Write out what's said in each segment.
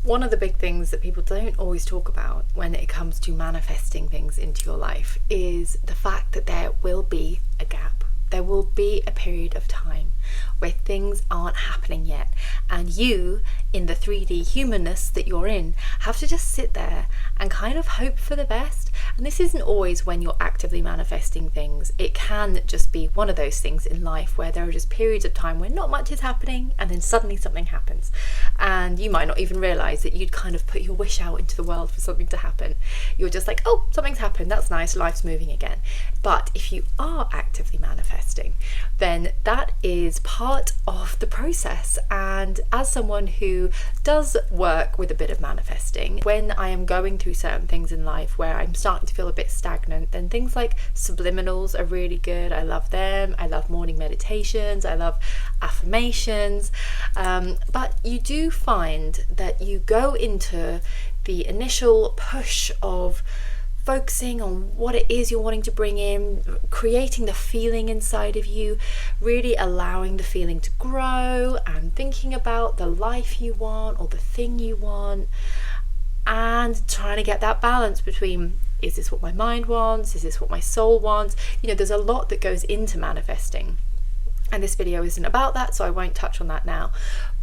One of the big things that people don't always talk about when it comes to manifesting things into your life is the fact that there will be a gap. There will be a period of time where things aren't happening yet, and you, in the 3D humanness that you're in, have to just sit there and kind of hope for the best. And this isn't always when you're actively manifesting things. It can just be one of those things in life where there are just periods of time where not much is happening, and then suddenly something happens, and you might not even realize that you'd kind of put your wish out into the world for something to happen. You're just like, oh, something's happened, that's nice, life's moving again. But if you are actively manifesting, then that is part of the process. And as someone who does work with a bit of manifesting, when I am going through certain things in life where I'm starting to feel a bit stagnant, then things like subliminals are really good. I love them. I love morning meditations. I love affirmations. But you do find that you go into the initial push of focusing on what it is you're wanting to bring in, creating the feeling inside of you, really allowing the feeling to grow, and thinking about the life you want or the thing you want, and trying to get that balance between, is this what my mind wants? Is this what my soul wants? You know, there's a lot that goes into manifesting. And this video isn't about that, so I won't touch on that now.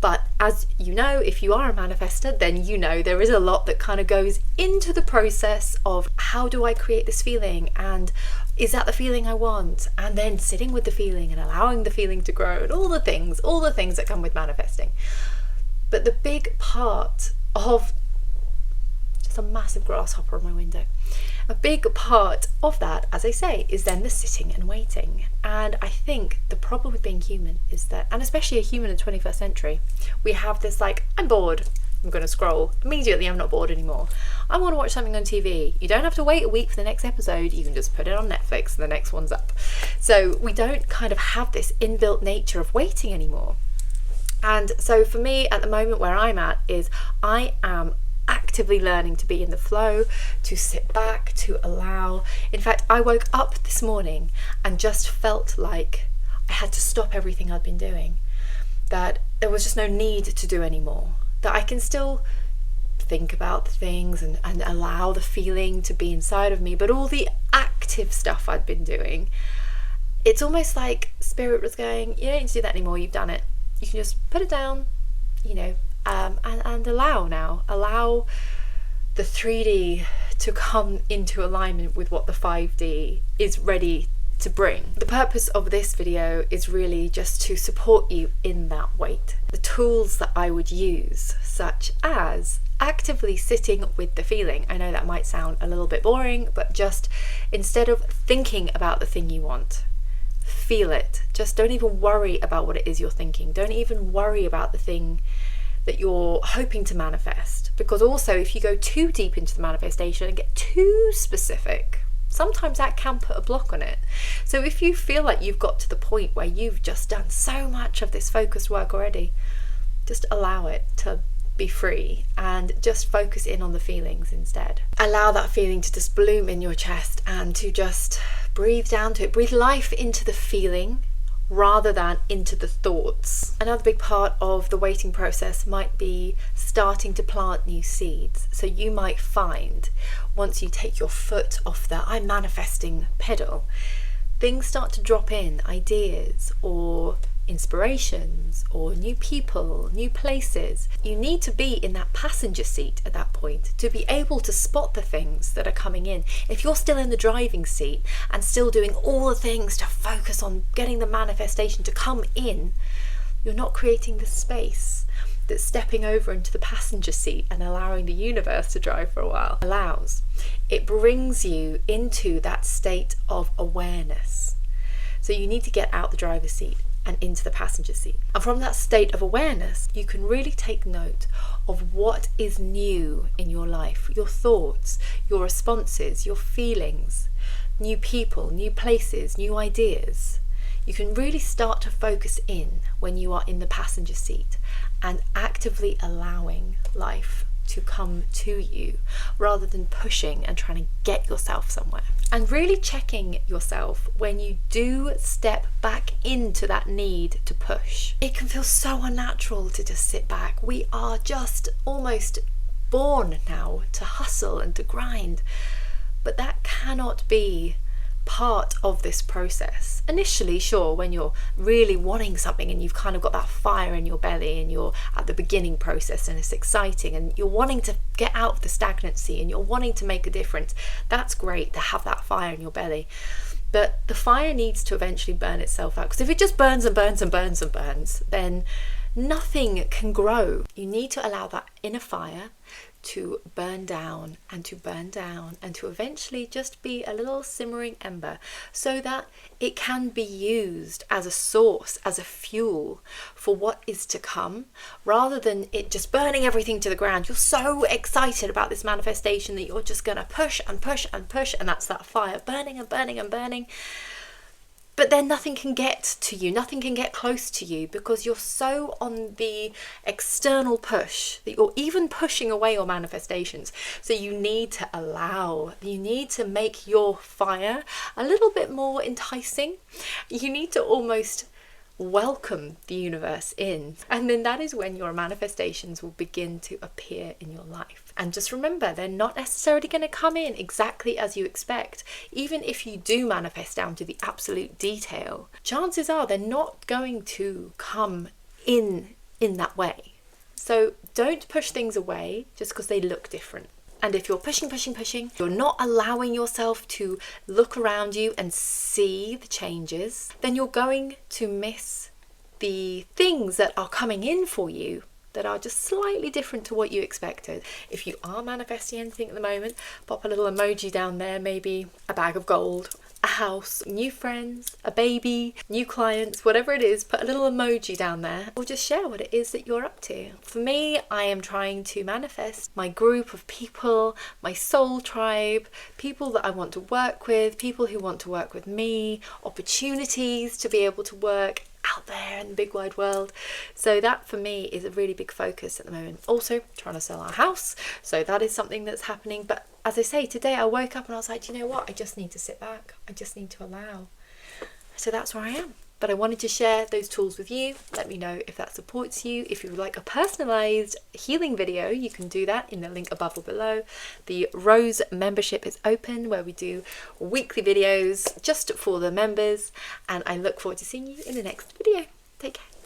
But as you know, if you are a manifestor, then you know there is a lot that kind of goes into the process of how do I create this feeling, and is that the feeling I want? And then sitting with the feeling and allowing the feeling to grow, and all the things that come with manifesting. But the big part of, just a massive grasshopper on my window. A big part of that, as I say, is then the sitting and waiting. And I think the problem with being human is that, and especially a human in the 21st century, we have this like, I'm bored, I'm going to scroll. Immediately I'm not bored anymore. I want to watch something on TV. You don't have to wait a week for the next episode. You can just put it on Netflix and the next one's up. So we don't kind of have this inbuilt nature of waiting anymore. And so for me at the moment where I'm at is I am actively learning to be in the flow, to sit back, to allow. In fact, I woke up this morning and just felt like I had to stop everything I'd been doing, that there was just no need to do anymore, that I can still think about the things and allow the feeling to be inside of me, but all the active stuff I'd been doing, it's almost like spirit was going, you don't need to do that anymore, you've done it, you can just put it down, you know, and allow the 3D to come into alignment with what the 5D is ready to bring. The purpose of this video is really just to support you in that wait. The tools that I would use, such as actively sitting with the feeling. I know that might sound a little bit boring, but just instead of thinking about the thing you want, feel it. Just don't even worry about what it is you're thinking. Don't even worry about the thing that you're hoping to manifest, because also if you go too deep into the manifestation and get too specific, sometimes that can put a block on it. So if you feel like you've got to the point where you've just done so much of this focused work already, just allow it to be free and just focus in on the feelings instead. Allow that feeling to just bloom in your chest and to just breathe down to it. Breathe life into the feeling rather than into the thoughts. Another big part of the waiting process might be starting to plant new seeds. So you might find once you take your foot off the I'm manifesting pedal, things start to drop in, ideas or inspirations or new people, new places. You need to be in that passenger seat at that point to be able to spot the things that are coming in. If you're still in the driving seat and still doing all the things to focus on getting the manifestation to come in, you're not creating the space that stepping over into the passenger seat and allowing the universe to drive for a while allows. It brings you into that state of awareness. So you need to get out the driver's seat and into the passenger seat. And from that state of awareness, you can really take note of what is new in your life, your thoughts, your responses, your feelings, new people, new places, new ideas. You can really start to focus in when you are in the passenger seat and actively allowing life to come to you rather than pushing and trying to get yourself somewhere. And really checking yourself when you do step back into that need to push. It can feel so unnatural to just sit back. We are just almost born now to hustle and to grind, but that cannot be part of this process. Initially, sure, when you're really wanting something and you've kind of got that fire in your belly and you're at the beginning process and it's exciting and you're wanting to get out of the stagnancy and you're wanting to make a difference, that's great to have that fire in your belly. But the fire needs to eventually burn itself out, because if it just burns and burns and burns and burns, then nothing can grow. You need to allow that inner fire to burn down and to burn down and to eventually just be a little simmering ember, so that it can be used as a source, as a fuel for what is to come, rather than it just burning everything to the ground. You're so excited about this manifestation that you're just going to push and push and push, and that's that fire burning and burning and burning. But then nothing can get to you, nothing can get close to you, because you're so on the external push that you're even pushing away your manifestations. So you need to allow, you need to make your fire a little bit more enticing. You need to almost welcome the universe in, and then that is when your manifestations will begin to appear in your life. And just remember, they're not necessarily going to come in exactly as you expect. Even if you do manifest down to the absolute detail, chances are they're not going to come in that way. So don't push things away just because they look different. And if you're pushing, you're not allowing yourself to look around you and see the changes, then you're going to miss the things that are coming in for you that are just slightly different to what you expected. If you are manifesting anything at the moment, pop a little emoji down there, maybe a bag of gold, a house, new friends, a baby, new clients, whatever it is, put a little emoji down there, or just share what it is that you're up to. For me, I am trying to manifest my group of people, my soul tribe, people that I want to work with, people who want to work with me, opportunities to be able to work out there in the big wide world. So that for me is a really big focus at the moment. Also trying to sell our house, so that is something that's happening. But as I say, today I woke up and I was like, you know what, I just need to sit back, I just need to allow. So that's where I am. But I wanted to share those tools with you. Let me know if that supports you. If you would like a personalized healing video, you can do that in the link above or below. The Rose membership is open, where we do weekly videos just for the members, and I look forward to seeing you in the next video. Take care.